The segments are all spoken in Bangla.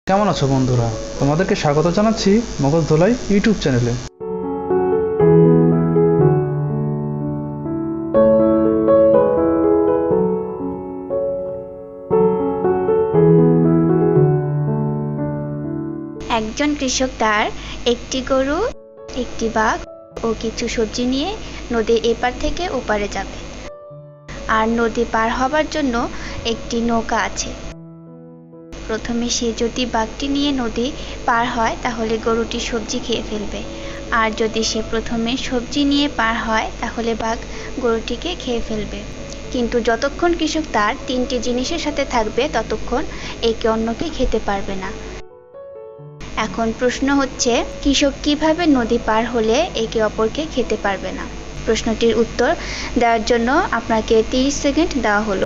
কেমন আছো বন্ধুরা? তোমাদেরকে স্বাগত জানাচ্ছি মগজ ধোলাই ইউটিউব চ্যানেলে। একজন কৃষক তার একটি গরু, একটি বাঘ ও কিছু সবজি নিয়ে নদীর এপার থেকে ওপারে যাবে। আর নদী পার হবার জন্য একটি নৌকা আছে। প্রথমে সে যদি বাঘটি নিয়ে নদী পার হয় তাহলে গরুটি সবজি খেয়ে ফেলবে, আর যদি সে প্রথমে সবজি নিয়ে পার হয় তাহলে বাঘ গরুটিকে খেয়ে ফেলবে। কিন্তু যতক্ষণ কৃষক তার তিনটি জিনিসের সাথে থাকবে ততক্ষণ একে অন্যকে খেতে পারবে না। এখন প্রশ্ন হচ্ছে, কৃষক কিভাবে নদী পার হলে একে অপরকে খেতে পারবে না? প্রশ্নটির উত্তর দেওয়ার জন্য আপনাকে 30 সেকেন্ড দেওয়া হলো।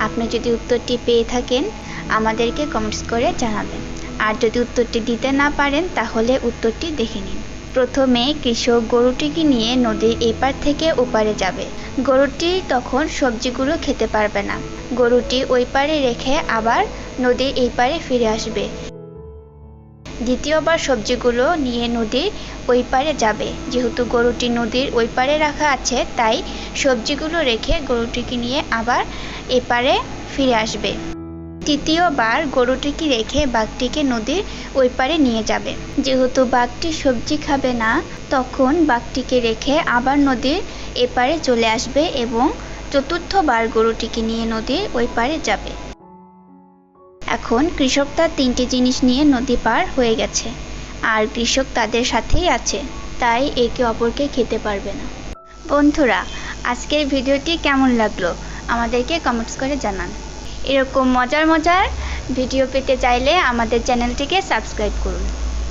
আপনি যদি উত্তরটি পেয়ে থাকেন আমাদেরকে কমেন্টস করে জানাবেন, আর যদি উত্তরটি দিতে না পারেন তাহলে উত্তরটি দেখে নিন। প্রথমে কৃষক গরুটিকে নিয়ে নদীর এপার থেকে ওপারে যাবে। গরুটি তখন সবজিগুলো খেতে পারবে না। গরুটি ওই পারে রেখে আবার নদীর এই পারে ফিরে আসবে। দ্বিতীয়বার সবজিগুলো নিয়ে নদীর ওই পারে যাবে। যেহেতু গরুটি নদীর ওই পারে রাখা আছে তাই সবজিগুলো রেখে গরুটিকে নিয়ে আবার এপারে ফিরে আসবে। তৃতীয়বার গরুটিকে রেখে বাঘটিকে নদীর ওই পারে নিয়ে যাবে। যেহেতু বাঘটি সবজি খাবে না তখন বাঘটিকে রেখে আবার নদীর এপারে চলে আসবে এবং চতুর্থবার গরুটিকে নিয়ে নদীর ওই পারে যাবে। এখন কৃষক তার তিনটি জিনিস নিয়ে নদী পার হয়ে গেছে, আর কৃষক তাদের সাথেই আছে, তাই একে অপরকে খেতে পারবে না। বন্ধুরা, আজকের ভিডিওটি কেমন লাগলো আমাদেরকে কমেন্টস করে জানান। এরকম মজার ভিডিও পেতে চাইলে আমাদের চ্যানেলটিকে সাবস্ক্রাইব করুন।